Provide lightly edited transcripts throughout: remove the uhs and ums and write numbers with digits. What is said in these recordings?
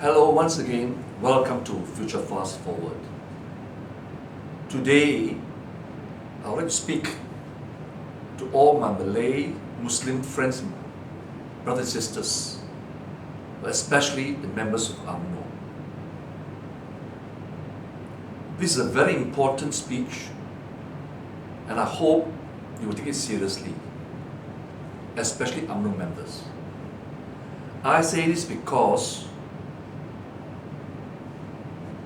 Hello once again, welcome to Future Fast Forward. Today, I would like to speak to all my Malay Muslim friends, brothers and sisters, but especially the members of UMNO. This is a very important speech and I hope you will take it seriously, especially UMNO members. I say this because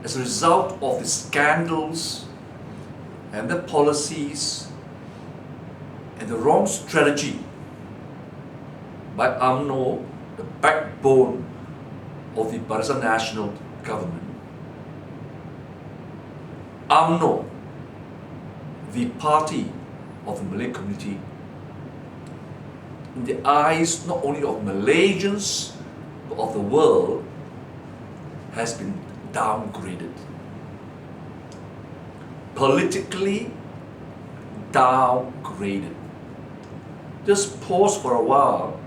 as a result of the scandals and the policies and the wrong strategy by UMNO, the backbone of the Barisan Nasional government, UMNO, the party of the Malay community, in the eyes not only of Malaysians but of the world, has been downgraded. Politically downgraded. Just pause for a while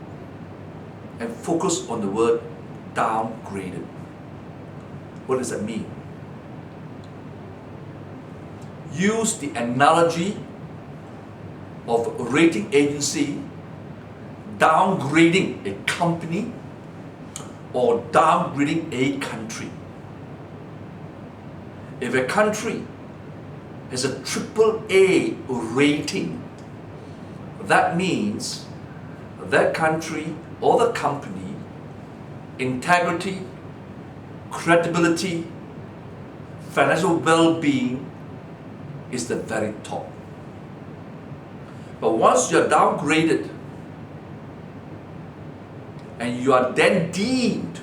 and focus on the word downgraded. What does that mean? Use the analogy of a rating agency downgrading a company or downgrading a country. If a country has a AAA rating, that means that country or the company, integrity, credibility, financial well-being is the very top. But once you are downgraded and you are then deemed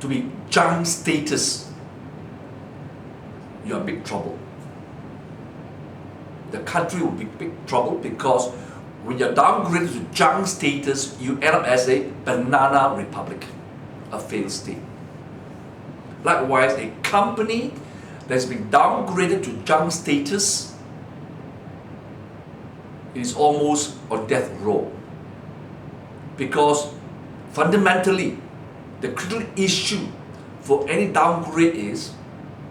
to be junk status, you're in big trouble. The country will be in big trouble because when you're downgraded to junk status, you end up as a banana republic, a failed state. Likewise, a company that's been downgraded to junk status is almost on death row. Because fundamentally, the critical issue for any downgrade is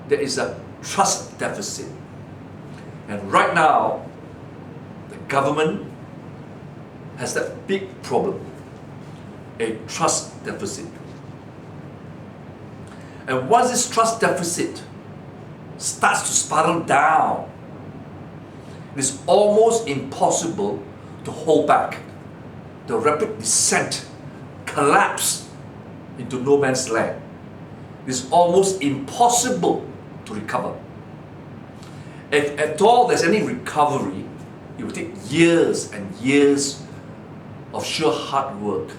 there is a trust deficit. And right now, the government has that big problem, a trust deficit. And once this trust deficit starts to spiral down, it is almost impossible to hold back. The rapid descent, collapse into no man's land. It is almost impossible to recover. If at all there's any recovery, it will take years and years of sheer hard work.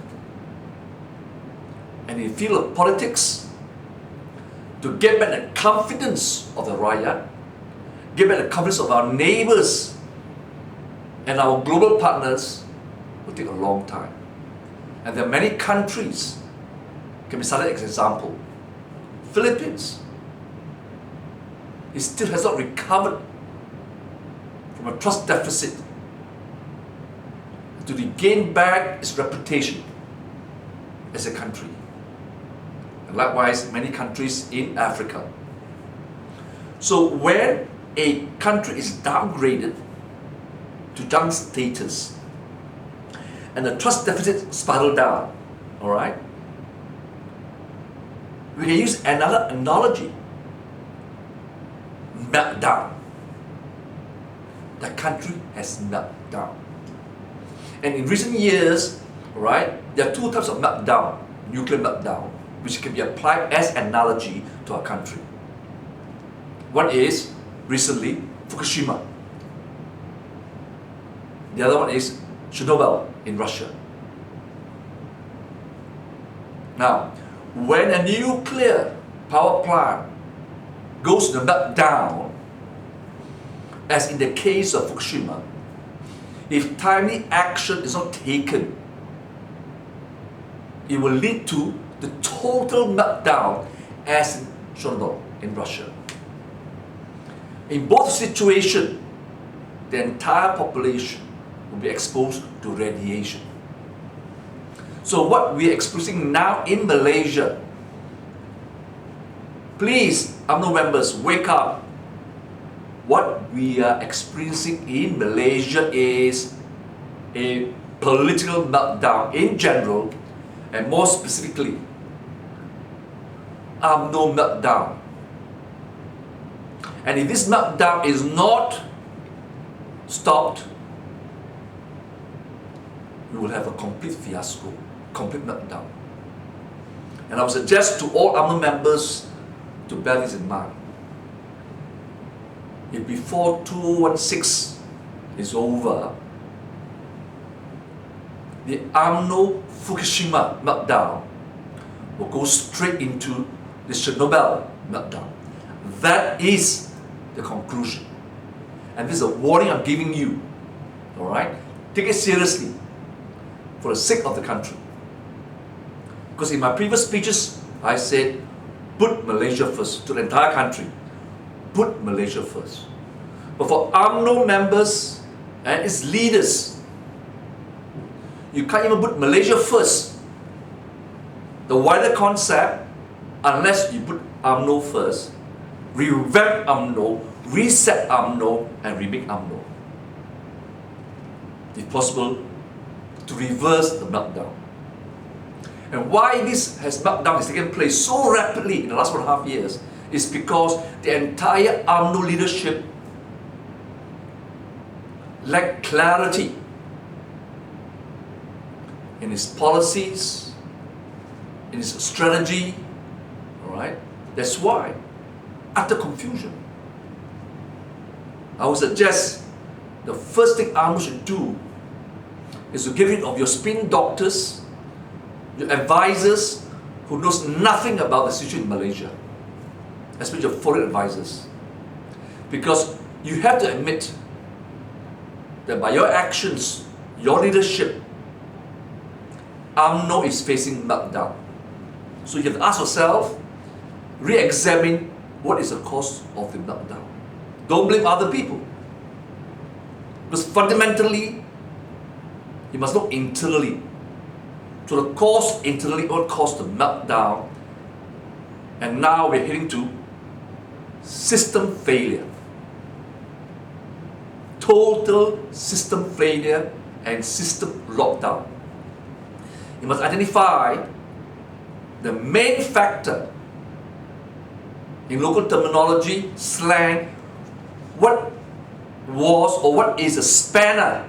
And in the field of politics, to get back the confidence of the Rakyat, get back the confidence of our neighbors and our global partners will take a long time. And there are many countries, can be cited as an example. Philippines, it still has not recovered from a trust deficit to regain back its reputation as a country. And likewise, many countries in Africa. So when a country is downgraded to junk status and the trust deficit spiral down, all right, we can use another analogy. Meltdown. The country has melted down. And in recent years, right, there are two types of meltdown. Nuclear meltdown, which can be applied as analogy to our country. One is, recently, Fukushima. The other one is Chernobyl in Russia. Now, when a nuclear power plant goes to meltdown, as in the case of Fukushima, if timely action is not taken, it will lead to the total meltdown as in Chernobyl in Russia. In both situations, the entire population will be exposed to radiation. So what we are experiencing now in Malaysia Please, UMNO members, wake up. What we are experiencing in Malaysia is a political meltdown in general, and more specifically, UMNO meltdown. And if this meltdown is not stopped, we will have a complete fiasco, complete meltdown. And I would suggest to all UMNO members to bear this in mind. If before 2016 is over, the UMNO Fukushima meltdown will go straight into the Chernobyl meltdown. That is the conclusion. And this is a warning I'm giving you. Alright? Take it seriously for the sake of the country. Because in my previous speeches, I said, put Malaysia first, to the entire country. Put Malaysia first. But for UMNO members and its leaders, you can't even put Malaysia first. The wider concept, unless you put UMNO first, revamp UMNO, reset UMNO, and remake UMNO. If possible, to reverse the meltdown. And why this meltdown has taken place so rapidly in the last 1.5 years is because the entire UMNO leadership lacked clarity in its policies, in its strategy. Alright? That's why. Utter confusion. I would suggest the first thing UMNO should do is to get rid of your spin doctors, your advisors who knows nothing about the situation in Malaysia, especially your foreign advisors. Because you have to admit that by your actions, your leadership, UMNO is facing meltdown. So you have to ask yourself, re-examine what is the cause of the meltdown. Don't blame other people. Because fundamentally, you must look internally. So the cause internally, what caused the meltdown, and now we're heading to system failure. Total system failure and system lockdown. You must identify the main factor, in local terminology, slang, what was or what is a spanner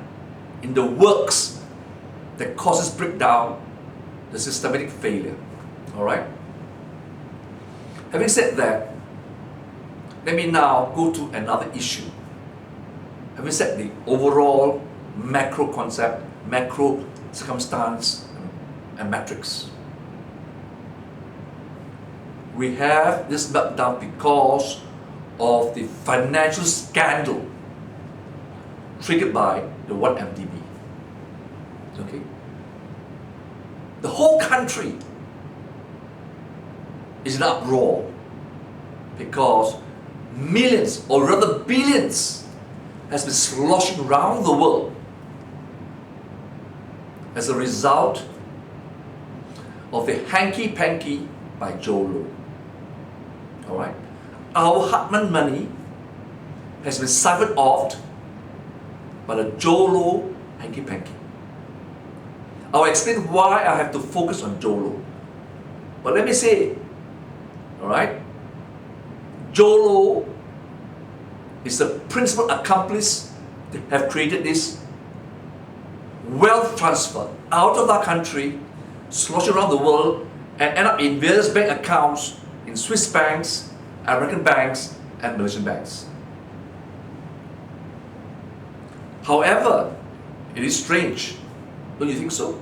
in the works that causes breakdown, the systematic failure. Alright? Having said that, let me now go to another issue. Having said the overall macro concept, macro circumstance, and metrics, we have this meltdown because of the financial scandal triggered by the 1MDB. Okay? The whole country is in uproar because millions, or rather billions, has been sloshing around the world as a result of the hanky-panky by Jolo. Alright? Our Hartman money has been siphoned off by the Jolo hanky-panky. I'll explain why I have to focus on Jolo. But let me say, alright, Jolo is the principal accomplice that have created this wealth transfer out of our country, sloshing around the world, and end up in various bank accounts in Swiss banks, American banks, and Malaysian banks. However, it is strange, don't you think so?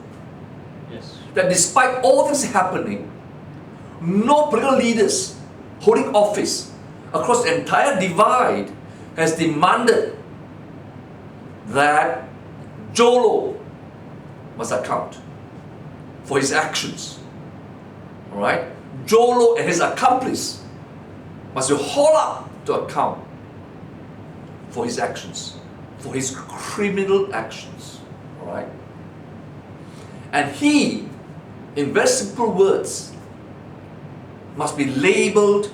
Yes. That despite all this happening, no political leaders holding office across the entire divide has demanded that Jolo must account for his actions. Alright? Jolo and his accomplice must be hauled up to account for his actions, for his criminal actions. Alright? And he, in very simple words, must be labeled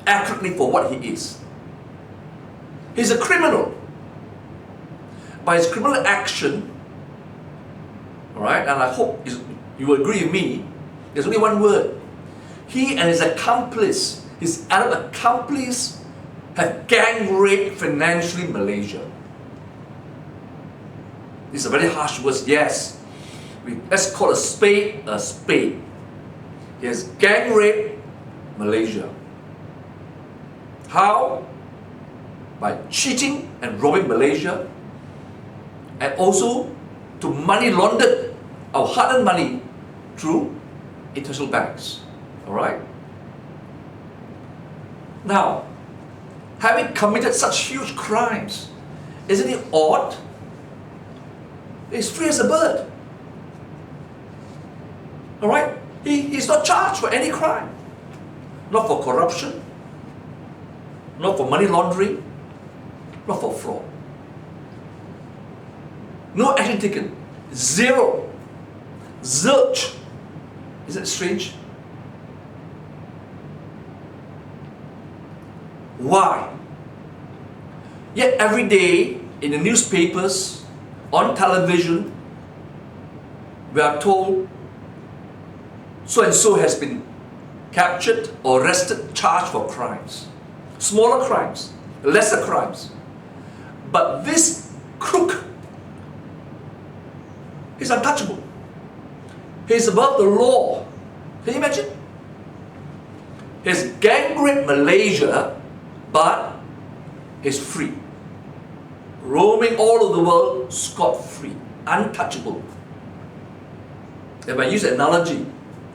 accurately for what he is. He's a criminal. By his criminal action, all right, and I hope you will agree with me, there's only one word. He and his accomplice, his other accomplice, have gang raped financially Malaysia. These are very harsh words, yes. Let's call a spade a spade. He has gang raped Malaysia. How? By cheating and robbing Malaysia, and also to money laundered our hard-earned money through international banks. Alright? Now, having committed such huge crimes, isn't it odd? He's free as a bird. Alright? He's not charged for any crime. Not for corruption, not for money laundering, not for fraud. No action taken. Zero. Zilch. Isn't it strange? Why? Yet every day in the newspapers, on television, we are told so and so has been captured or arrested, charged for crimes. Smaller crimes, lesser crimes. But this crook is untouchable. He's above the law. Can you imagine? He's gang raped Malaysia, but he's free. Roaming all over the world, scot-free, untouchable. If I use an analogy,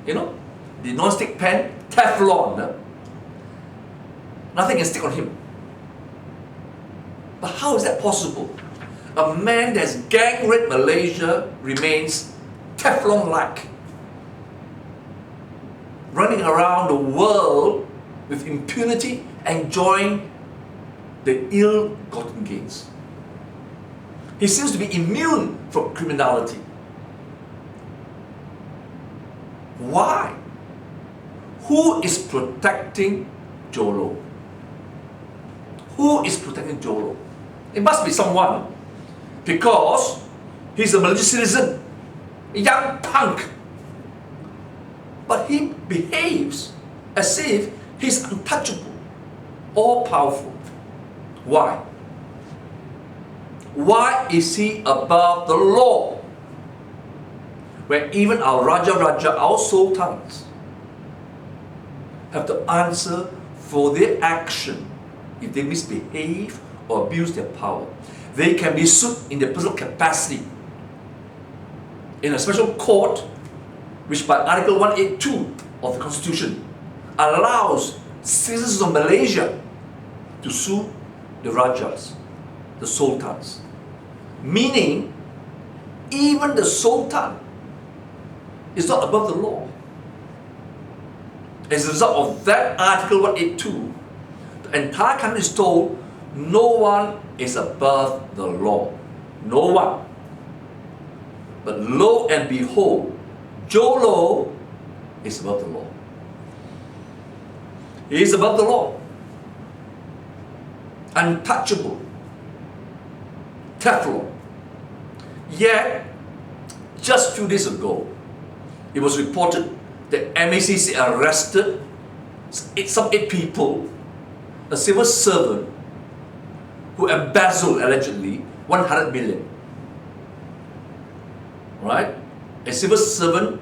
the non-stick pan, Teflon, nothing can stick on him. But how is that possible? A man that's gang raped Malaysia remains Teflon-like, running around the world with impunity, enjoying the ill-gotten gains. He seems to be immune from criminality. Why? Who is protecting Jolo? Who is protecting Jolo? It must be someone, because he's a Malaysian citizen, a young punk. But he behaves as if he's untouchable, all-powerful. Why? Why is he above the law? When even our Raja, our sultans, have to answer for their action if they misbehave or abuse their power. They can be sued in their personal capacity in a special court, which by Article 182 of the Constitution allows citizens of Malaysia to sue the Rajas, the sultans. Meaning, even the sultan is not above the law. As a result of that Article 182, the entire country is told no one is above the law. No one. But lo and behold, Jolo is above the law. He is above the law. Untouchable. Teflon. Yet, just a few days ago, it was reported that MACC arrested some eight people, a civil servant who embezzled allegedly 100 million. Right? A civil servant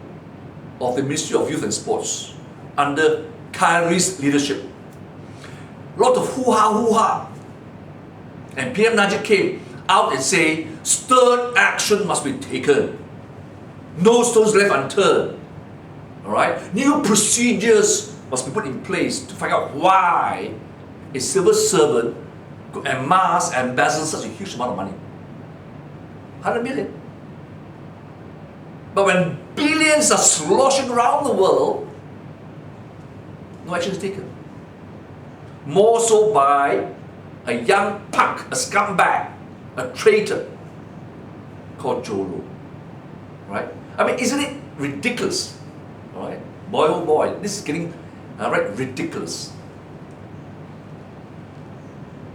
of the Ministry of Youth and Sports under Khairi's leadership. Lot of hoo-ha. And PM Najib came out and say, stern action must be taken. No stones left unturned. Alright? New procedures must be put in place to find out why a civil servant could amass and embezzle such a huge amount of money. 100 million. But when billions are sloshing around the world, no action is taken. More so by a young punk, a scumbag, a traitor called Jolo. Right? I mean, isn't it ridiculous? Right? Boy, oh boy, this is getting ridiculous.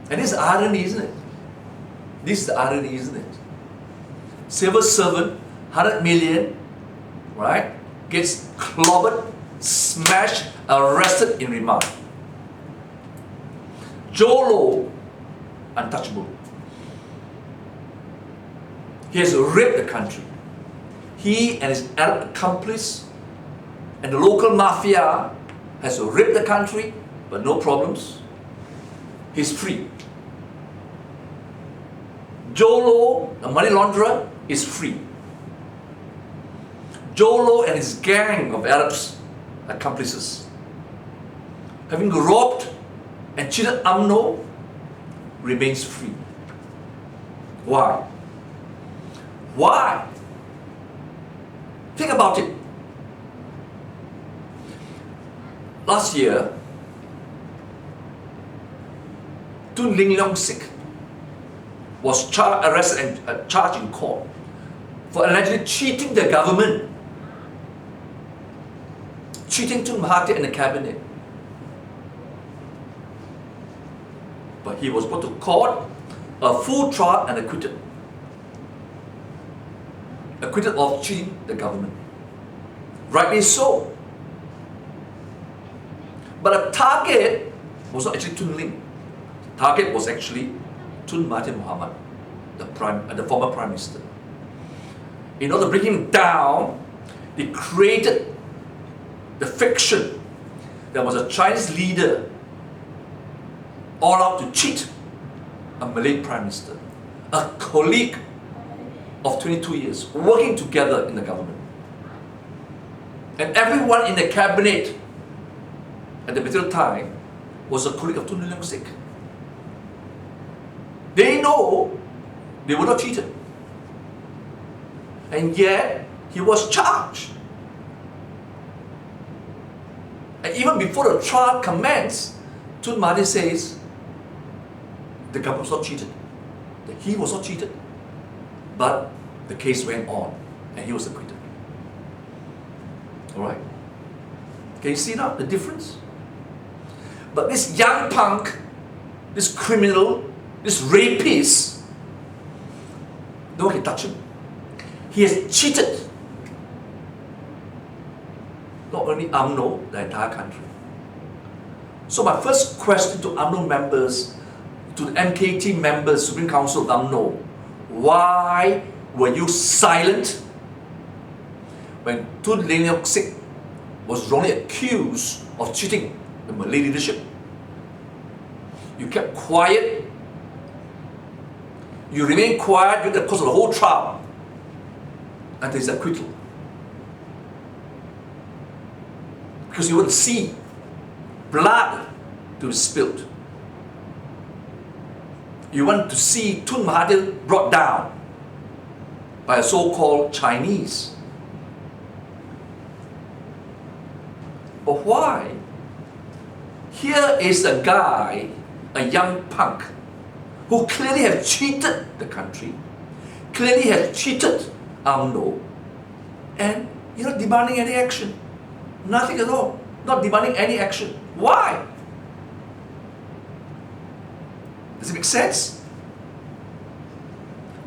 And this is irony, isn't it? This is the irony, isn't it? Civil servant, 100 million, right? Gets clobbered, smashed, arrested in remand. Jolo, untouchable. He has raped the country. He and his Arab accomplice and the local mafia has raped the country, but no problems. He's free. Jolo, the money launderer, is free. Jolo and his gang of Arabs accomplices, having robbed and cheated UMNO, remains free. Why? Why? Think about it. Last year, Tun Ling Leong Sik was arrested and charged in court for allegedly cheating the government, cheating Tun Mahathir and the cabinet. But he was brought to court, a full trial, and acquitted. Acquitted of cheating the government. Rightly so. But the target was not actually Tun Ling. The target was actually Tun Mahathir Mohamad, the former Prime Minister. In order to bring him down, they created the fiction there was a Chinese leader all out to cheat a Malay Prime Minister, a colleague of 22 years, working together in the government. And everyone in the cabinet at the particular time was a colleague of Tun Leong Sik. They know they were not cheated. And yet, he was charged. And even before the trial commenced, Tun Mahathir says the government was not cheated, that he was not cheated. But the case went on and he was acquitted. Alright? Can you see now the difference? But this young punk, this criminal, this rapist, no one can touch him. He has cheated not only UMNO, the entire country. So my first question to UMNO members, to the MKT members, Supreme Council of UMNO, why were you silent when Tun Leong Sik was wrongly accused of cheating the Malay leadership? You kept quiet. You remained quiet during the course of the whole trial until his acquittal. Because you want to see blood to be spilled. You want to see Tun Mahathir brought down by a so-called Chinese. But why? Here is a guy, a young punk, who clearly has cheated the country, clearly has cheated UMNO, and you're not demanding any action. Nothing at all. Not demanding any action. Why? Does it make sense?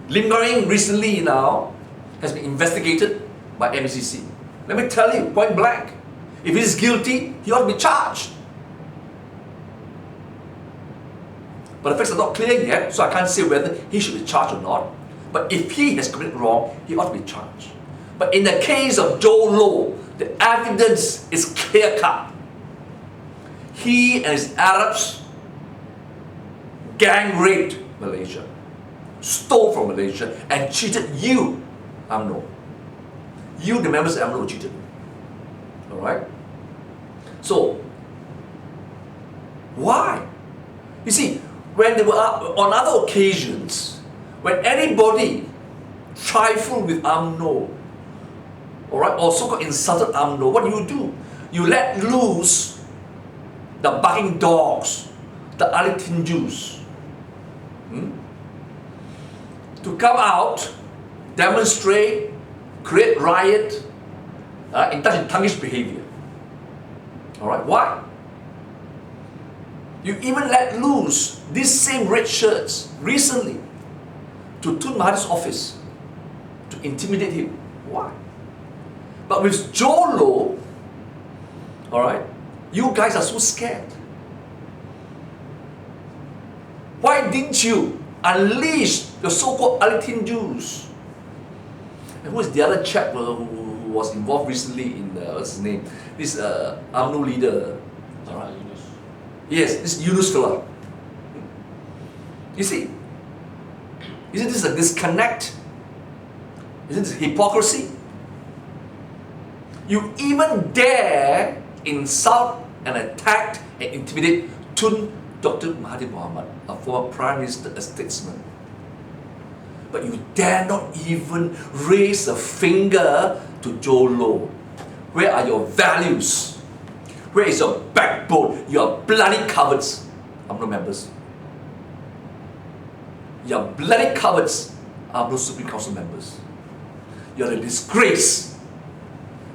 Lim Goreng recently now has been investigated by MECC. Let me tell you, point blank, if he's guilty, he ought to be charged. But the facts are not clear yet, so I can't say whether he should be charged or not. But if he has committed wrong, he ought to be charged. But in the case of Joe Low, the evidence is clear-cut. He and his Arabs gang raped Malaysia, stole from Malaysia, and cheated you, UMNO. You, the members of UMNO, cheated. Alright? So, why? You see, when they were on other occasions, when anybody trifled with UMNO, alright, or so-called insulted UMNO, what do? You let loose the barking dogs, the Ali Tinjus, to come out, demonstrate, create riot, in touch with thuggish behavior. Alright, why? You even let loose these same red shirts recently to Tun Mahathir's office to intimidate him. Why? But with Jolo, alright, you guys are so scared. Why didn't you unleash the so-called Alitin Jews? And who is the other chap who was involved recently in, what's his name? This UMNO leader. Alright. Yes, this Yunus fella. You see, isn't this a disconnect? Isn't this hypocrisy? You even dare insult and attack and intimidate Tun Dr. Mahathir Mohamad, a former Prime Minister, a statesman. But you dare not even raise a finger to Jolo. Where are your values? Where is your backbone? You are bloody cowards. UMNO members. You are bloody cowards. UMNO Supreme Council members. You are a disgrace.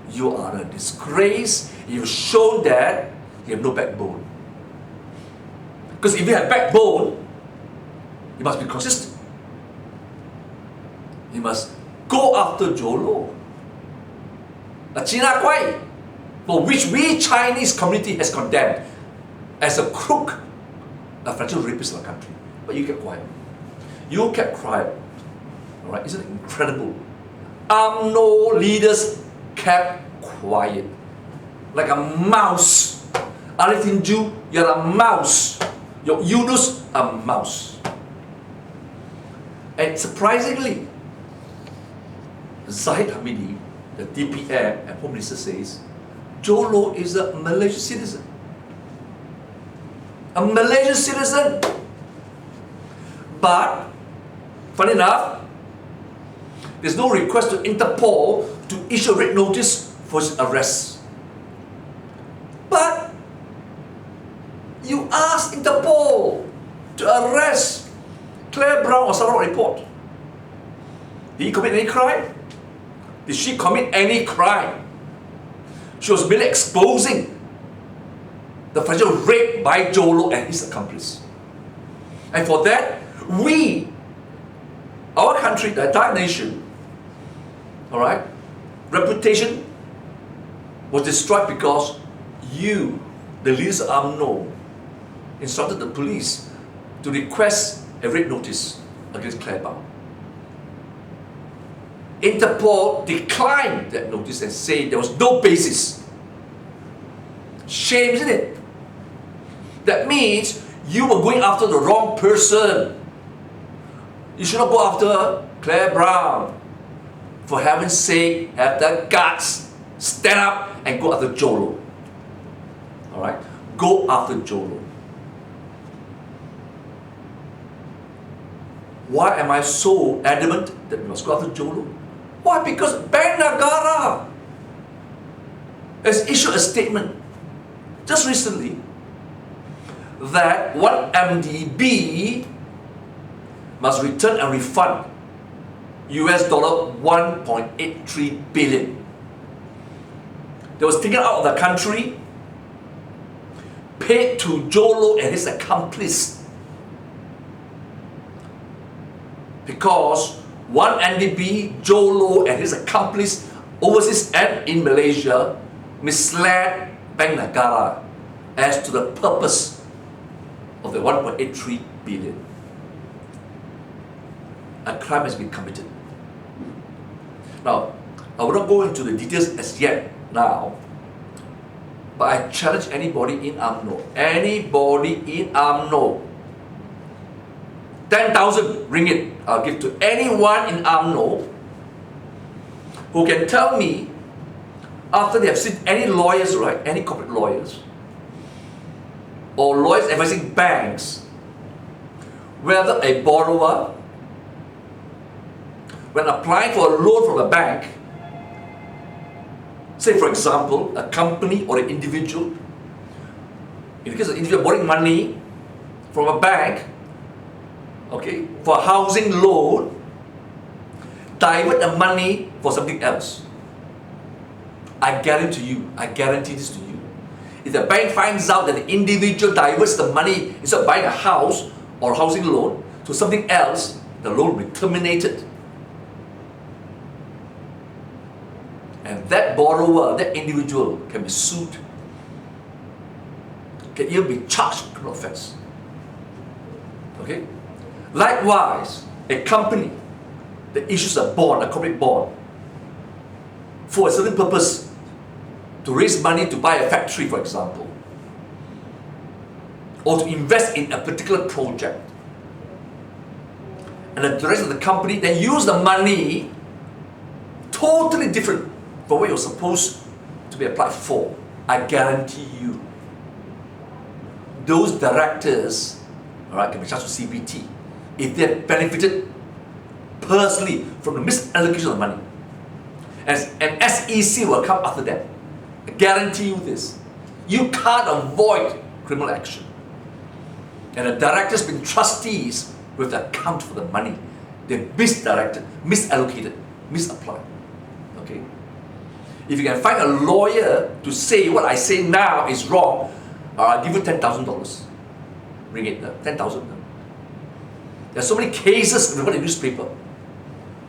You are a disgrace. You've shown that you have no backbone. Because if you have backbone, you must be consistent. You must go after Jolo. A China Kwai, for which we Chinese community has condemned as a crook, a financial rapist of our country. But you kept quiet. You kept quiet. Alright, isn't it incredible? UMNO leaders kept quiet. Like a mouse. Alitin Jew, you're a mouse. Your Yunus, a mouse. And surprisingly, Zahid Hamidi, the DPM and Home Minister, says Jolo is a Malaysian citizen. A Malaysian citizen. But, funny enough, there's no request to Interpol to issue a red notice for his arrest. But you asked Interpol to arrest Claire Brown on Sarawak Report. Did he commit any crime? Did she commit any crime? She was merely exposing the financial rape by Jolo and his accomplice. And for that, we, our country, the entire nation, alright, reputation was destroyed because you, the leaders of UMNO, instructed the police to request a red notice against Claire Brown. Interpol declined that notice and said there was no basis. Shame, isn't it? That means you were going after the wrong person. You should not go after Claire Brown. For heaven's sake, have the guts, stand up and go after Jolo. Alright? Go after Jolo. Why am I so adamant that we must go after Jolo? Why? Because Bank Negara has issued a statement just recently that one MDB must return and refund US dollar 1.83 billion that was taken out of the country, paid to Jolo and his accomplice, because one NDB, Jolo and his accomplice overseas and in Malaysia misled Bank Negara as to the purpose of the 1.83 billion. A crime has been committed. Now, I will not go into the details as yet now, but I challenge anybody in UMNO, 10,000 ringgit I'll give to anyone in UMNO who can tell me, after they have seen any lawyers, right, any corporate lawyers, or lawyers advising banks, whether a borrower, when applying for a loan from a bank, say for example, a company or an individual, in the case of an individual borrowing money from a bank, okay, for a housing loan, divert the money for something else. I guarantee this to you. If the bank finds out that the individual diverts the money instead of buying a house or a housing loan to something else, the loan will be terminated. And that borrower, that individual can be sued, can even be charged with criminal offense. Okay? Likewise, a company that issues a bond, a corporate bond, for a certain purpose, to raise money to buy a factory, for example, or to invest in a particular project. And the rest of the company then use the money totally different from what it was supposed to be applied for. I guarantee you, those directors, all right, can be charged with CBT if they have benefited personally from the misallocation of the money. And SEC will come after that. I guarantee you this. You can't avoid criminal action. And the directors have been trustees with the account for the money. They misdirected, misallocated, misapplied. Okay? If you can find a lawyer to say what I say now is wrong, I'll give you $10,000. Bring it, 10,000. There are so many cases in the newspaper.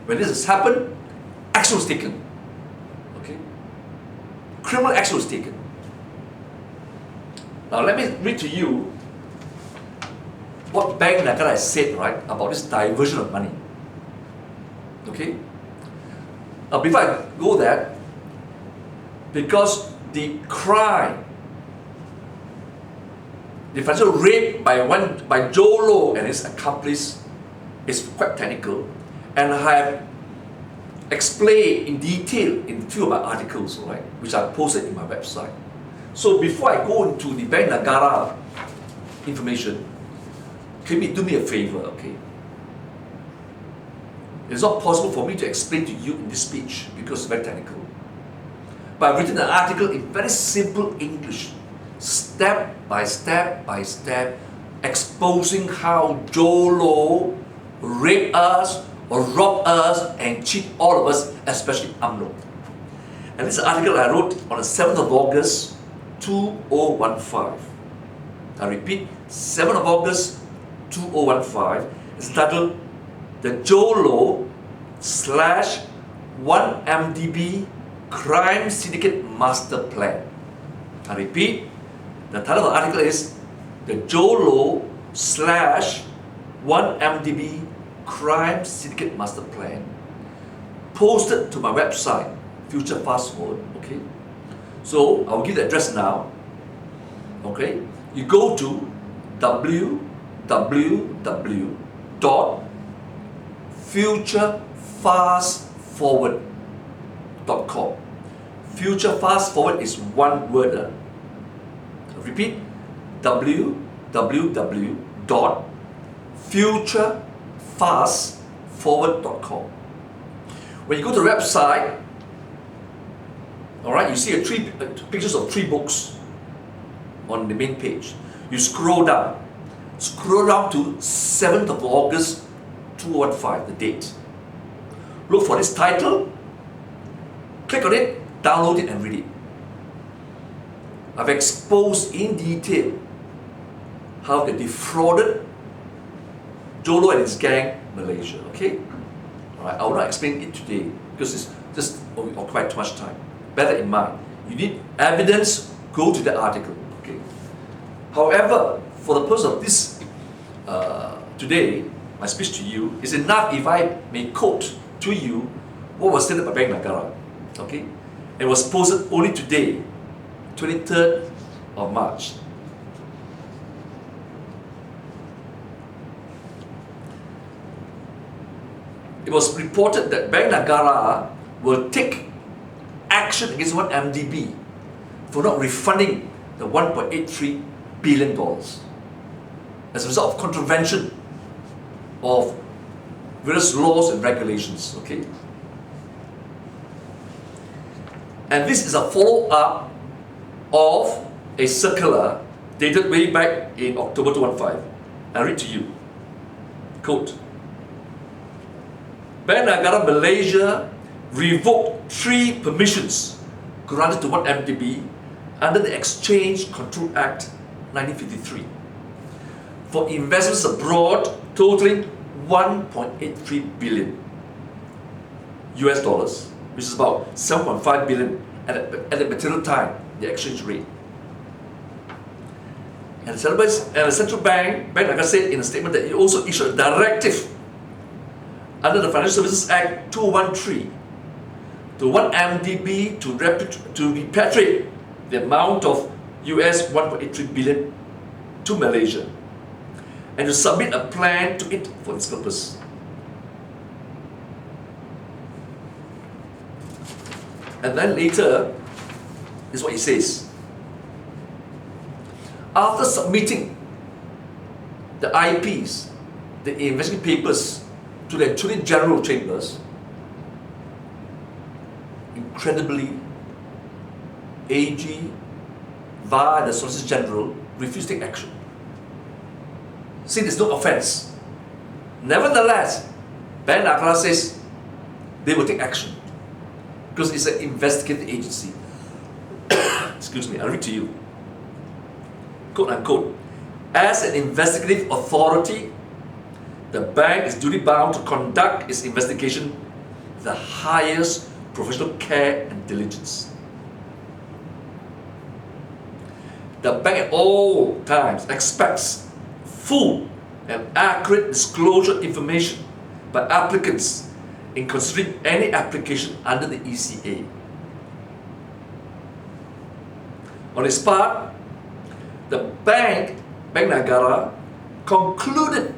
When this has happened, action was taken. Okay? Criminal action was taken. Now let me read to you what Bank Negara has said, right, about this diversion of money. Okay? Before I go there, because the crime, the financial rape by Joe Low and his accomplice is quite technical, and I have explained in detail in a few of my articles, right, which I posted in my website. So before I go into the Bank Negara information, can you do me a favor, okay? It's not possible for me to explain to you in this speech because it's very technical. But I've written an article in very simple English, step by step, exposing how Joe Low raped us or robbed us and cheat all of us, especially UMNO. And this is an article I wrote on the 7th of August, 2015. I repeat, 7th of August, 2015. It's titled The Joe Low / 1MDB Crime Syndicate Master Plan. I repeat, the title of the article is The Joe Low / 1MDB Crime Syndicate Master Plan, posted to my website, Future Fast Forward. Okay, so I'll give the address now. Okay, you go to www.futurefastforward.com. Future Fast Forward is one word. Repeat, www.futurefastforward.com. When you go to the website, all right, you see pictures of 3 books on the main page. You scroll down to 7th of August 2015, the date. Look for this title, click on it, download it and read it. I've exposed in detail how they defrauded Joe Low and his gang, Malaysia. Okay? Alright, I will not explain it today because it's just quite too much time. Bear that in mind. You need evidence, go to the article. Okay? However, for the purpose of this today, my speech to you is enough if I may quote to you what was stated by Bank Negara. Okay? It was posted only today, 23rd of March. It was reported that Bank Negara will take action against 1MDB for not refunding the $1.83 billion as a result of contravention of various laws and regulations. Okay? And this is a follow-up of a circular dated way back in October 2015. I read to you. Quote, Bank Negara Malaysia revoked 3 permissions granted to 1MDB under the Exchange Control Act 1953 for investments abroad totaling 1.83 billion US dollars, which is about 7.5 billion at the material time, the exchange rate. And the central bank, Bank Negara, said in a statement that it also issued a directive under the Financial Services Act 2013 to 1 MDB to repatriate the amount of US 1.83 billion to Malaysia and to submit a plan to it for this purpose. And then later, this is what he says. After submitting the IPs, the investigative papers, to the Attorney General Chambers, incredibly, AG, via the Solicitor General, refused to take action. See, there's no offense. Nevertheless, Bank Negara says they will take action because it's an investigative agency. Excuse me, I'll read to you. Quote unquote. As an investigative authority, the bank is duty bound to conduct its investigation with the highest professional care and diligence. The bank at all times expects full and accurate disclosure information by applicants in considering any application under the ECA. On its part, the Bank Negara, concluded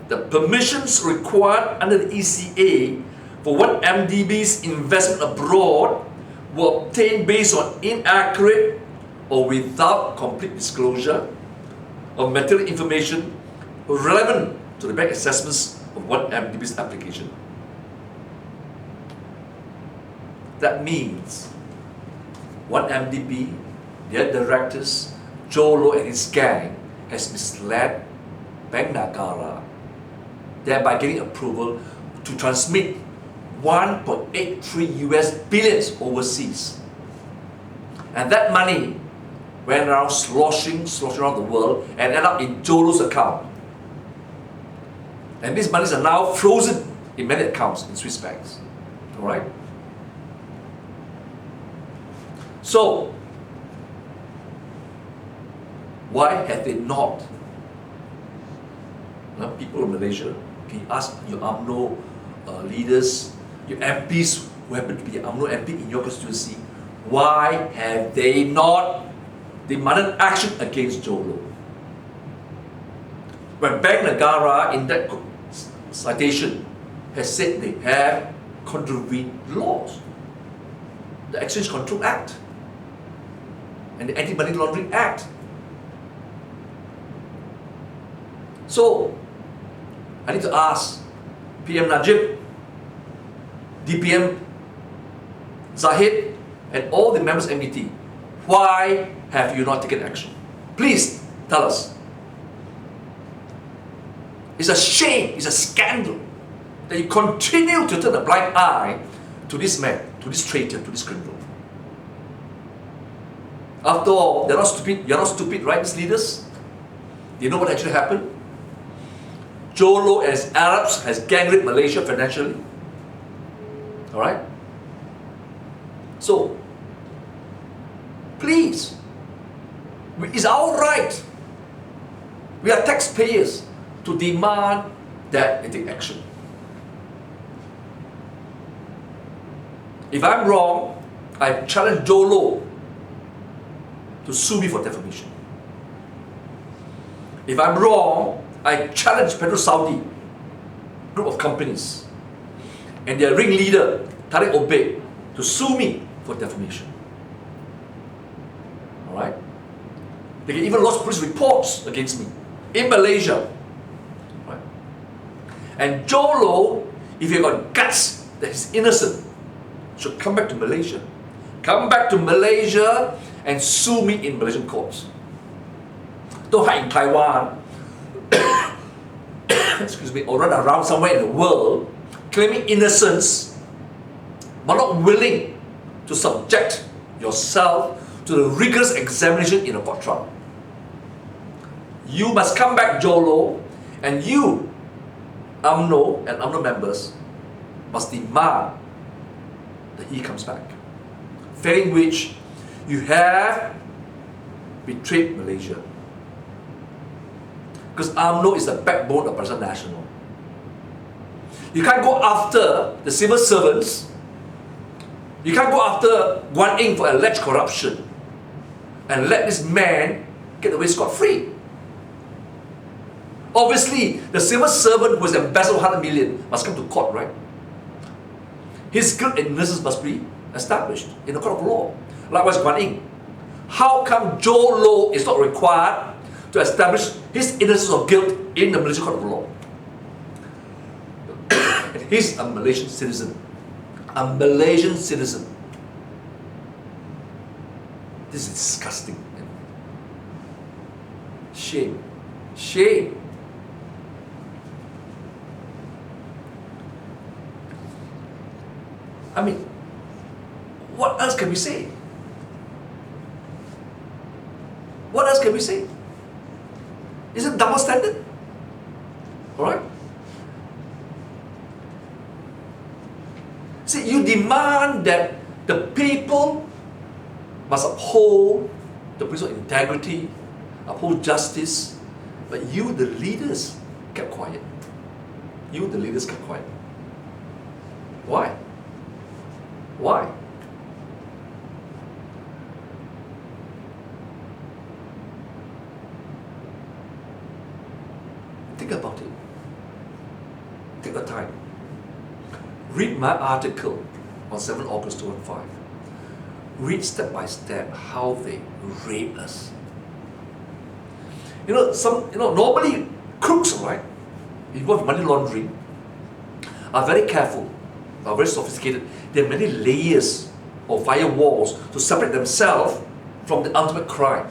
the permissions required under the ECA for 1 MDB's investment abroad were obtained based on inaccurate or without complete disclosure of material information relevant to the bank assessments of 1 MDB's application. That means 1 MDB, their directors, Joe Low and his gang, has misled Bank Negara, thereby getting approval to transmit 1.83 US billions overseas. And that money went around sloshing around the world and ended up in Joe Low's account. And these monies are now frozen in many accounts in Swiss banks. Alright? So, why have they not? People of Malaysia, can you ask your UMNO leaders, your MPs who happen to be an UMNO MP in your constituency, why have they not demanded action against Joe Low? When Bank Negara in that citation has said they have contravened laws, the Exchange Control Act and the Anti-Money Laundering Act. So, I need to ask PM Najib, DPM Zahid, and all the members of MBT, why have you not taken action? Please tell us. It's a shame, it's a scandal that you continue to turn a blind eye to this man, to this traitor, to this criminal. After all, they're not stupid. You're not stupid, right, these leaders? You know what actually happened? Joe Low and his Arabs has gang raped Malaysia financially. Alright? So, please, it's our right. We are taxpayers to demand that they take action. If I'm wrong, I challenge Joe Low to sue me for defamation. If I'm wrong, I challenge Petro Saudi group of companies and their ringleader, Tariq Obeid, to sue me for defamation. Alright? They can even lodge police reports against me in Malaysia. Right? And Joe Low, if you've got guts that he's innocent, should come back to Malaysia. Come back to Malaysia and sue me in Malaysian courts. Don't hide in Taiwan, excuse me, or run around somewhere in the world claiming innocence but not willing to subject yourself to the rigorous examination in a court trial. You must come back, Jolo, and you, UMNO and UMNO members, must demand that he comes back. Failing which, you have betrayed Malaysia. Because UMNO is the backbone of Barisan Nasional. You can't go after the civil servants. You can't go after Guan Eng for alleged corruption and let this man get away scot-free. Obviously, the civil servant who has embezzled 100 million must come to court, right? His guilt and innocence must be established in the court of law. Likewise, Guan Eng. How come Joe Low is not required to establish his innocence or guilt in the Malaysian court of law? And he's a Malaysian citizen. A Malaysian citizen. This is disgusting. Shame. Shame. I mean, what else can we say? What else can we say? Is it double standard? Alright? See, you demand that the people must uphold the principle of integrity, uphold justice, but you, the leaders, kept quiet. You, the leaders, kept quiet. Why? Why? Think about it. Take the time. Read my article on 7 August 2005. Read step by step how they rape us. Normally crooks, right, involved in money laundering, are very careful, are very sophisticated. There are many layers or firewalls to separate themselves from the ultimate crime.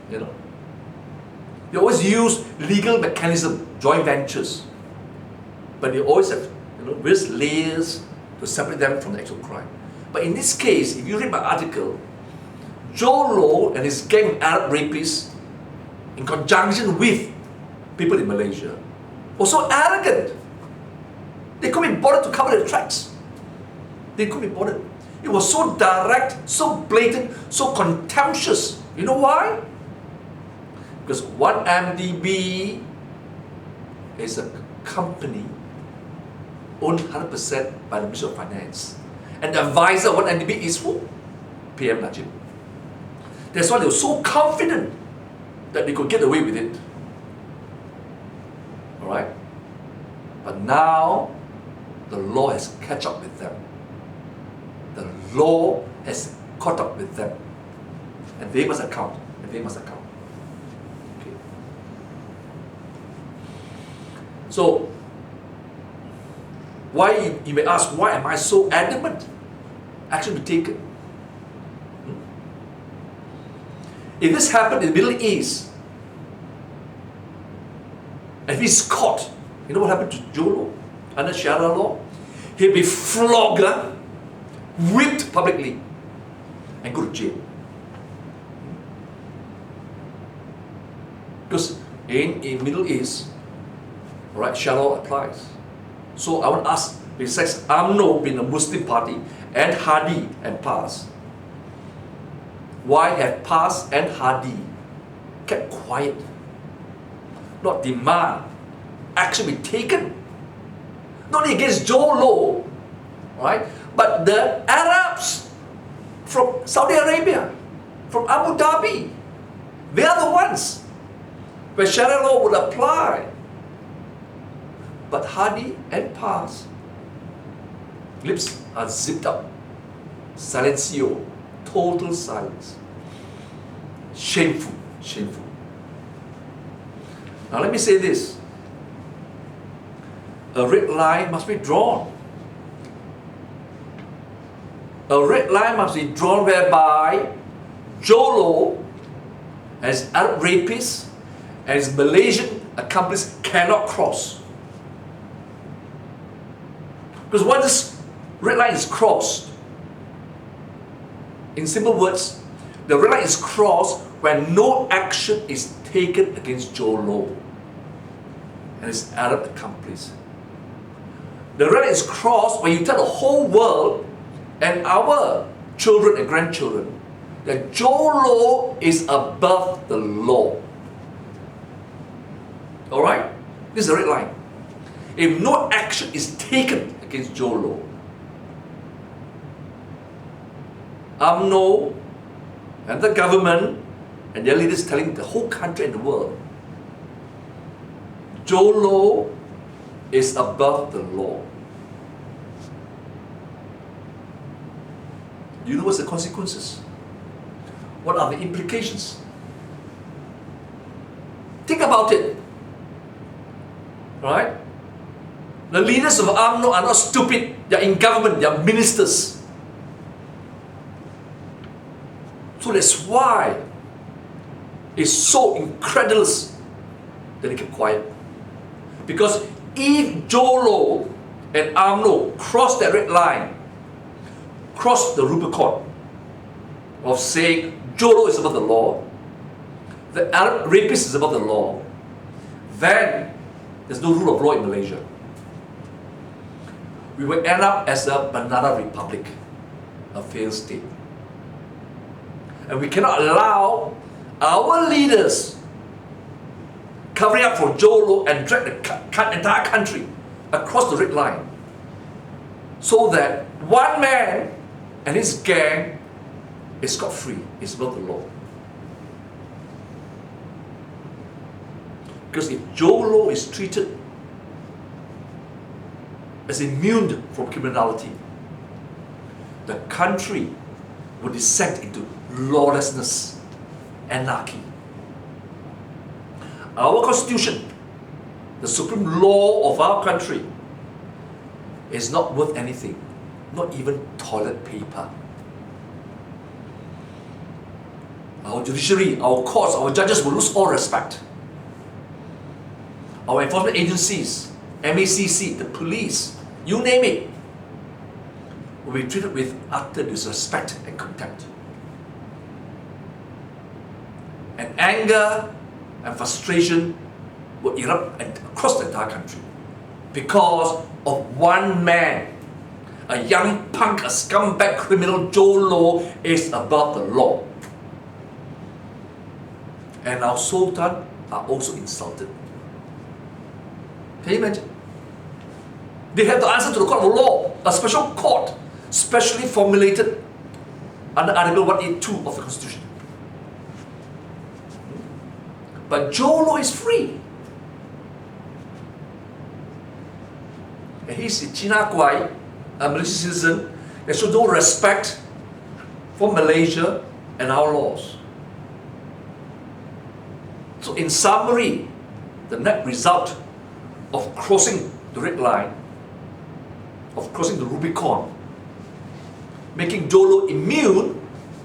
They always use legal mechanism, joint ventures, but they always have various layers to separate them from the actual crime. But in this case, if you read my article, Joe Low and his gang of Arab rapists, in conjunction with people in Malaysia, were so arrogant. They couldn't be bothered to cover their tracks. They couldn't be bothered. It was so direct, so blatant, so contemptuous. You know why? Because 1MDB is a company owned 100% by the Ministry of Finance. And the advisor of 1MDB is who? PM Najib. That's why they were so confident that they could get away with it. Alright? But now, the law has catch up with them. The law has caught up with them. And they must account. And they must account. Okay. So, why, you may ask, why am I so adamant? Action be taken. If this happened in the Middle East, and if he's caught, you know what happened to Jolo under Sharia law? He'll be flogged, whipped publicly, and go to jail. Because in Middle East, right, Sharia law applies. So I want to ask, besides UMNO being a Muslim party, and Hadi and PAS, why have PAS and Hadi kept quiet? Not demand action be taken. Not only against Joe Low, right, but the Arabs from Saudi Arabia, from Abu Dhabi. They are the ones where Sharia law would apply. But Hadi and PAS, lips are zipped up. Silencio. Total silence. Shameful. Shameful. Now let me say this. A red line must be drawn. A red line must be drawn whereby Jolo, as Arab rapist, and his Malaysian accomplice cannot cross. Because once this red line is crossed, in simple words, The red line is crossed when no action is taken against Jolo and his Arab accomplice. The red line is crossed when you tell the whole world and our children and grandchildren that Jolo is above the law. Alright? This is the red line. If no action is taken against Jolo, UMNO and the government and their leaders telling the whole country and the world, Jolo is above the law. You know what's the consequences? What are the implications? Think about it. Right? The leaders of UMNO are not stupid. They are in government. They are ministers. So that's why it's so incredulous that they keep quiet. Because if Jolo and UMNO cross that red line, cross the Rubicon of saying Jolo is above the law, the Arab rapist is above the law, then there's no rule of law in Malaysia. We will end up as a banana republic, a failed state. And we cannot allow our leaders covering up for Jolo and drag the entire country across the red line so that one man and his gang is scot-free, is above the law. Because if Jolo is treated as immune from criminality, the country will descend into lawlessness, anarchy. Our constitution, the supreme law of our country, is not worth anything, not even toilet paper. Our judiciary, our courts, our judges will lose all respect. Our enforcement agencies, MACC, the police, you name it, will be treated with utter disrespect and contempt. And anger and frustration will erupt across the entire country because of one man, a young punk, a scumbag criminal. Jolo is above the law. And our sultan are also insulted. Can you imagine? They have to answer to the court of law, a special court, specially formulated under Article 182 of the Constitution. But Jolo is free. And he's a China Kwai, a Malaysian citizen, that shows no respect for Malaysia and our laws. So in summary, the net result of crossing the red line, of crossing the Rubicon, making Jolo immune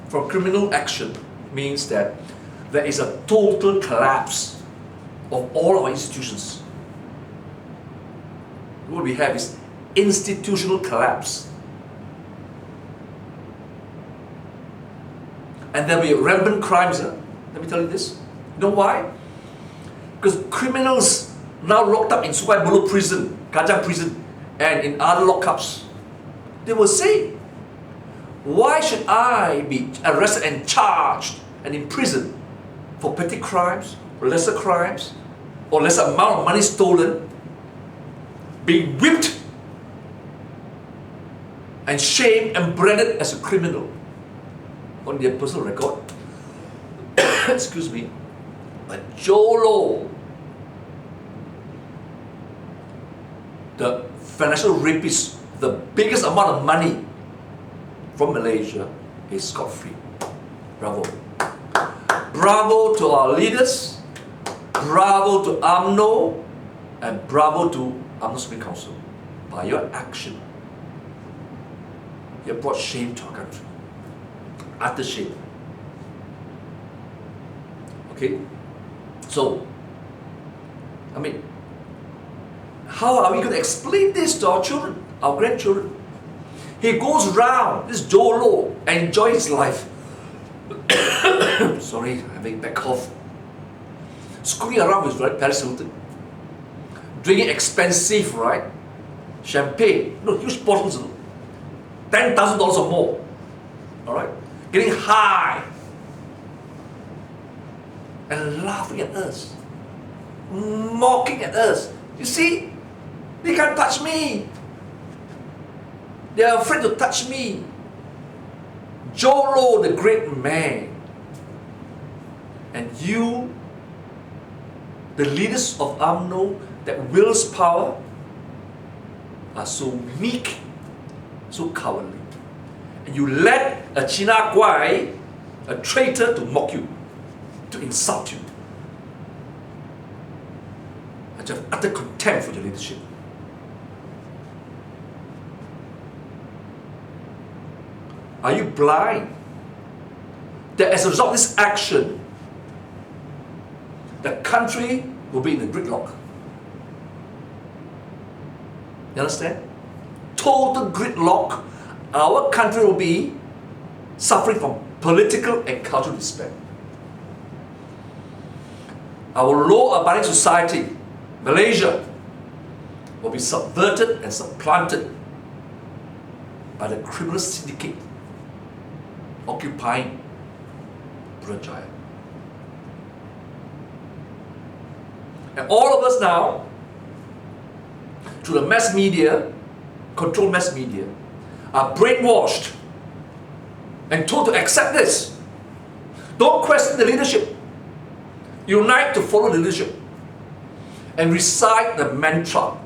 from criminal action, means that there is a total collapse of all our institutions. What we have is institutional collapse. And there will be rampant crimes. Let me tell you this. You know why? Because criminals now locked up in Sungai Buloh prison, Kajang prison, and in other lockups, they will say, why should I be arrested and charged and imprisoned for petty crimes, or lesser crimes, or lesser amount of money stolen, being whipped and shamed and branded as a criminal on their personal record? Excuse me. But Jolo, the financial rapist, the biggest amount of money from Malaysia, is scot-free. Bravo. Bravo to our leaders, bravo to UMNO, and bravo to UMNO Supreme Council. By your action, you have brought shame to our country. Utter shame. Okay? So, I mean, how are we going to explain this to our children, our grandchildren? He goes round, this Jolo, enjoys his life. sorry, I'm having back cough. Screwing around with Paris Hilton. Drinking expensive, right? Champagne, no, huge bottles, $10,000 or more. Alright? Getting high. And laughing at us. Mocking at us. You see? They can't touch me. They are afraid to touch me. Jolo, the great man. And you, the leaders of UMNO that wills power, are so meek, so cowardly. And you let a China Guai, a traitor, to mock you, to insult you. I just have utter contempt for your leadership. Are you blind that as a result of this action, the country will be in a gridlock? You understand? Total gridlock. Our country will be suffering from political and cultural despair. Our law-abiding society, Malaysia, will be subverted and supplanted by the criminal syndicate occupying Putrajaya. And all of us now, through the mass media, controlled mass media, are brainwashed and told to accept this. Don't question the leadership. Unite to follow the leadership. And recite the mantra,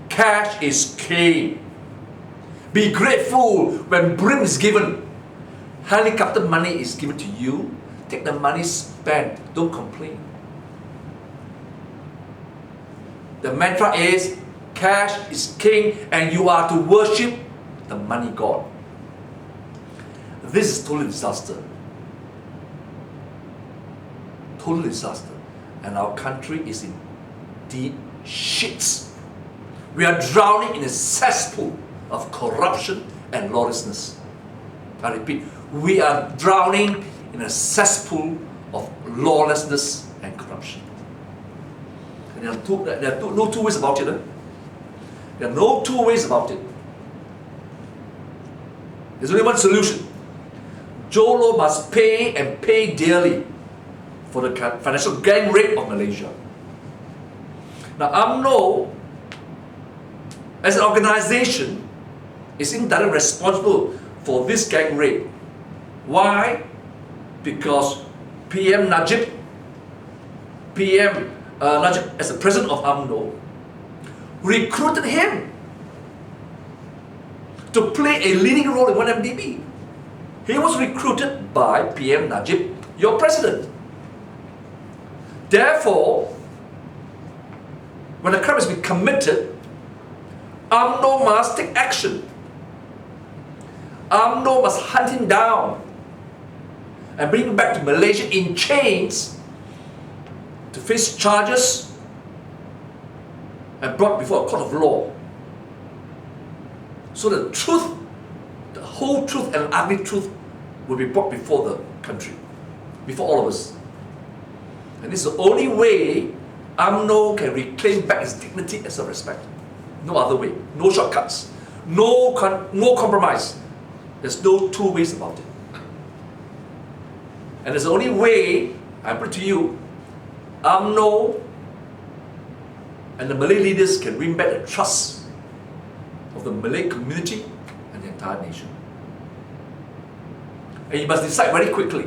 cash is king. Be grateful when brim is given. Helicopter money is given to you. Take the money, spend. Don't complain. The mantra is, cash is king and you are to worship the money god. This is total disaster. Total disaster. And our country is in deep shits. We are drowning in a cesspool of corruption and lawlessness. I repeat, we are drowning in a cesspool of lawlessness and corruption. And there are no two ways about it. There are no two ways about it. There's only one solution. Jolo must pay and pay dearly for the financial gang rape of Malaysia. Now, UMNO, as an organization, is indirectly responsible for this gang rape. Why? Because PM Najib, as the president of UMNO, recruited him to play a leading role in 1MDB. He was recruited by PM Najib, your president. Therefore, when a crime has been committed, UMNO must take action. UMNO must hunt him down and bring him back to Malaysia in chains to face charges and brought before a court of law. So the truth, the whole truth and ugly truth will be brought before the country, before all of us. And this is the only way UMNO can reclaim back its dignity and self-respect. No other way. No shortcuts. No compromise. There's no two ways about it. And there's the only way, I put it to you, UMNO and the Malay leaders can win back the trust of the Malay community and the entire nation. And you must decide very quickly.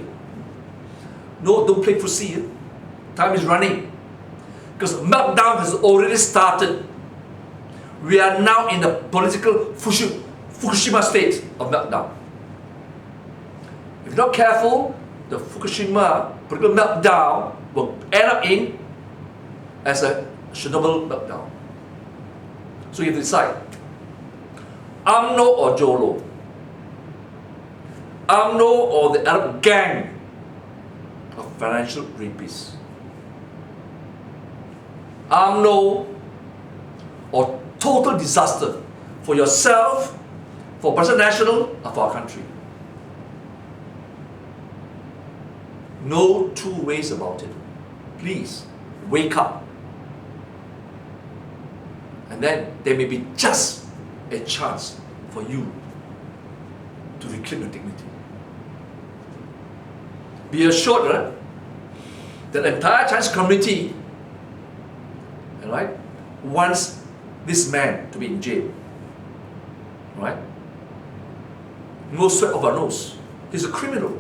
No, don't play footsie. Time is running. Because meltdown has already started. We are now in the political Fukushima state of meltdown. If you're not careful, the Fukushima political meltdown will end up in as a Chernobyl meltdown. So you have to decide. UMNO or Jolo? UMNO or the Arab gang of financial rapists? UMNO or total disaster for yourself, for Bangsa National, or for our country? No two ways about it. Please, wake up. And then there may be just a chance for you to reclaim your dignity. Be assured that the entire Chinese community, right, wants this man to be in jail. Right? No sweat of our nose. He's a criminal.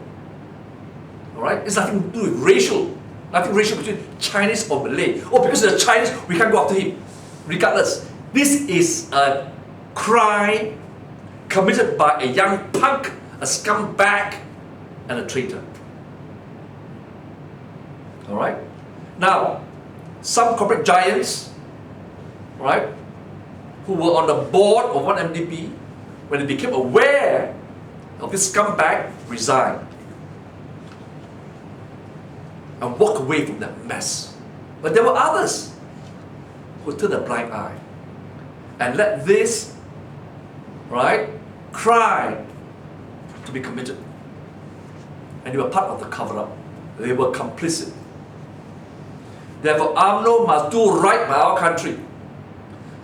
Alright? It's nothing to do with racial. Nothing racial between Chinese or Malay. Oh, because they're Chinese, we can't go after him. Regardless, this is a crime committed by a young punk, a scumbag, and a traitor. Alright? Now, some corporate giants, right, who were on the board of one MDB, when they became aware of this scumbag, resigned and walked away from that mess. But there were others who turned a blind eye and let this, right, crime to be committed. And they were part of the cover-up. They were complicit. Therefore, UMNO must do right by our country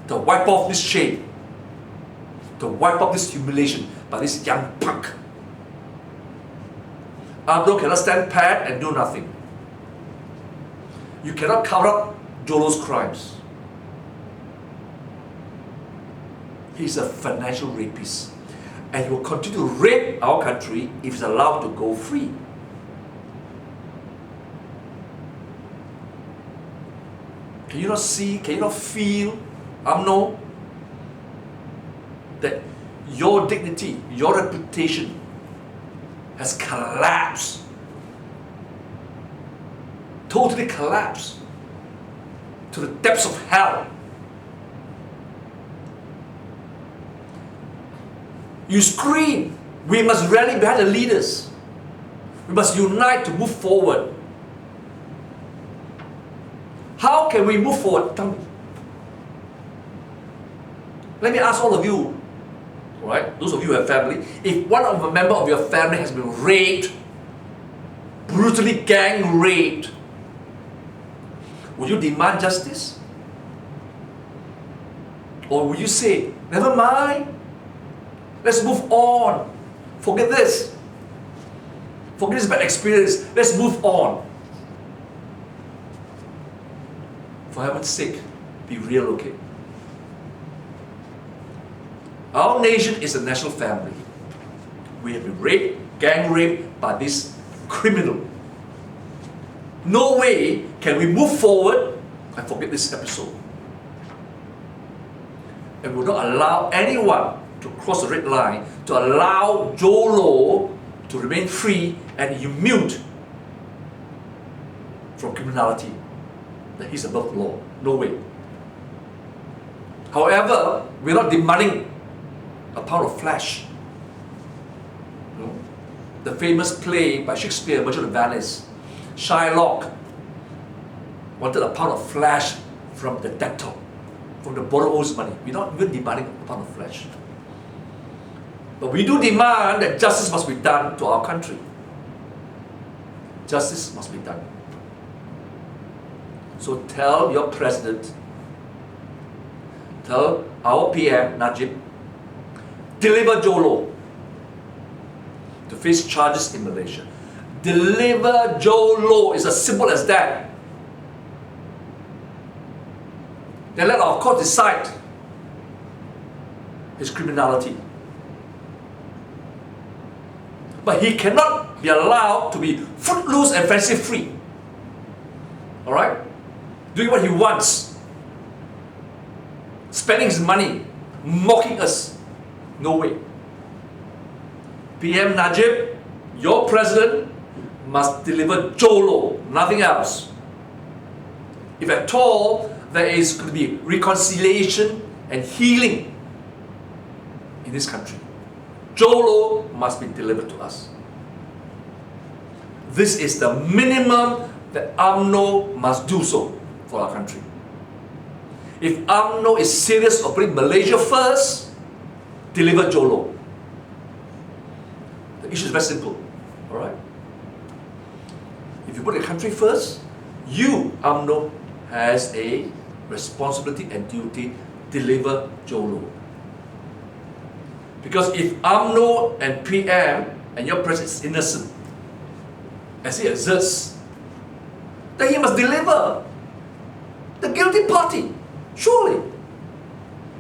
to wipe off this shame, to wipe off this humiliation by this young punk. UMNO cannot stand pat and do nothing. You cannot cover up Jolo's crimes. He's a financial rapist, and he will continue to rape our country if he's allowed to go free. Can you not see, can you not feel, UMNO, that your dignity, your reputation has collapsed, totally collapsed to the depths of hell? You scream, we must rally behind the leaders. We must unite to move forward. How can we move forward? Tell me. Let me ask all of you, right? Those of you who have family, if one of a member of your family has been raped, brutally gang raped, would you demand justice? Or would you say, never mind, let's move on, forget this, forget this bad experience, let's move on? For heaven's sake, be real, okay? Our nation is a national family. We have been raped, gang raped by this criminal. No way can we move forward and forget this episode. And we will not allow anyone to cross the red line, to allow Jolo to remain free and immune from criminality, that he's above the law. No way. However, we're not demanding a pound of flesh. No? The famous play by Shakespeare, Merchant of Venice, Shylock wanted a pound of flesh from the debtor, from the borrower's money. We're not even demanding a pound of flesh. But we do demand that justice must be done to our country. Justice must be done. So tell your president, tell our PM, Najib, deliver Jolo to face charges in Malaysia. Deliver Jolo. It's as simple as that. Then let our court decide his criminality. But he cannot be allowed to be footloose and fancy free. Alright? Doing what he wants. Spending his money. Mocking us. No way. PM Najib, your president must deliver Jolo, nothing else. If at all there is going to be reconciliation and healing in this country, Jolo must be delivered to us. This is the minimum that UMNO must do so for our country. If UMNO is serious of putting Malaysia first, deliver Jolo. The issue is very simple. Alright? if you put the country first, you, UMNO, has a responsibility and duty to deliver Jolo. Because if UMNO and PM and your president is innocent, as he asserts, then he must deliver the guilty party, surely.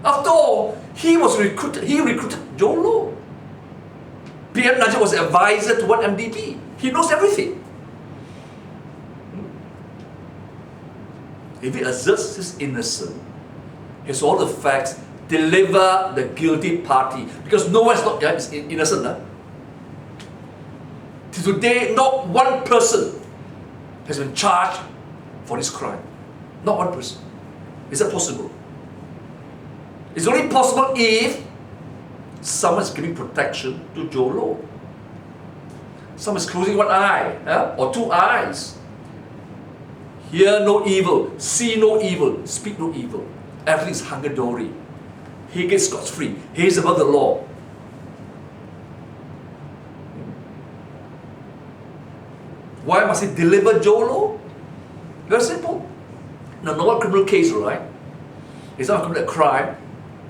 After all, he recruited Jolo. PM Najib was an advisor to one MDB. He knows everything. If he asserts his innocence, he has all the facts, deliver the guilty party. Because no one is innocent. Huh? Till today, not one person has been charged for this crime. Not one person. Is that possible? It's only possible if someone is giving protection to Jolo. Someone is closing one eye or two eyes. Hear no evil, see no evil, speak no evil. Everything is hunky-dory. He gets scot-free. He is above the law. Why must he deliver Jolo? Very simple. In a normal criminal case, right? It's not a crime.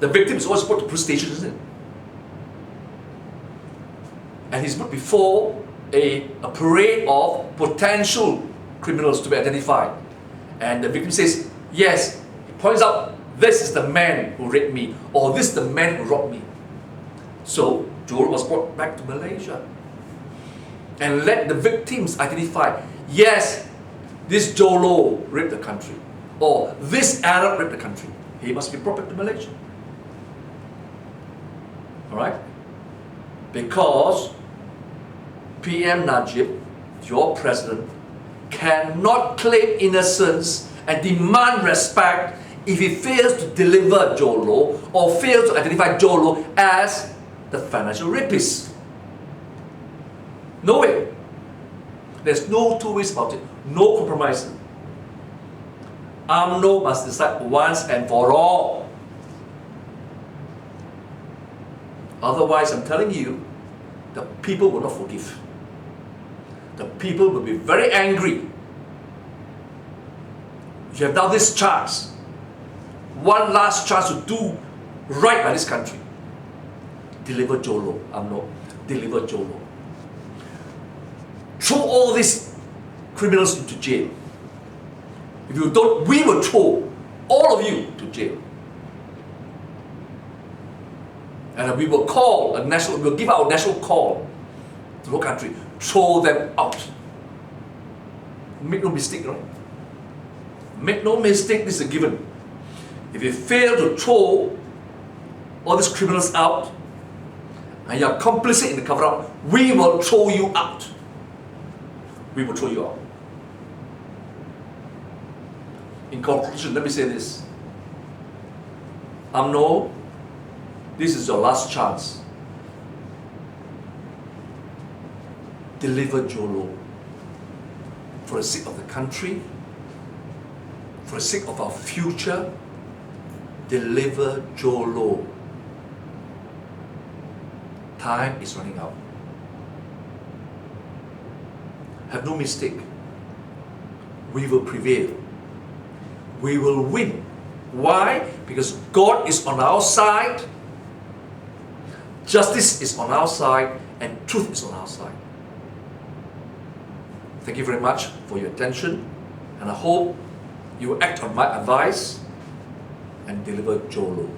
The victim is always put to police station, isn't it? And he's put before a parade of potential criminals to be identified. And the victim says, yes, he points out, this is the man who raped me, or this is the man who robbed me. So, Jolo was brought back to Malaysia. And let the victims identify, yes, this Jolo raped the country, or this Arab raped the country. He must be brought back to Malaysia. Alright? Because PM Najib, your president, cannot claim innocence and demand respect if he fails to deliver Jolo or fails to identify Jolo as the financial rapist. No way. There's no two ways about it. No compromising. UMNO must decide once and for all. Otherwise, I'm telling you, the people will not forgive. The people will be very angry. You have now this chance, one last chance to do right by this country. Deliver Jolo, UMNO. Deliver Jolo. Throw all these criminals into jail. If you don't, we will throw all of you to jail. And we will call a national, we will give out a national call to the whole country. Throw them out. Make no mistake, right? Make no mistake, this is a given. If you fail to throw all these criminals out, and you are complicit in the cover-up, we will throw you out. We will throw you out. In conclusion, let me say this. UMNO, this is your last chance. Deliver Jolo for the sake of the country, for the sake of our future. Deliver Jolo. Time is running out. Have no mistake. We will prevail. We will win. Why? Because God is on our side, justice is on our side, and truth is on our side. Thank you very much for your attention, and I hope you will act on my advice and deliver Jolo.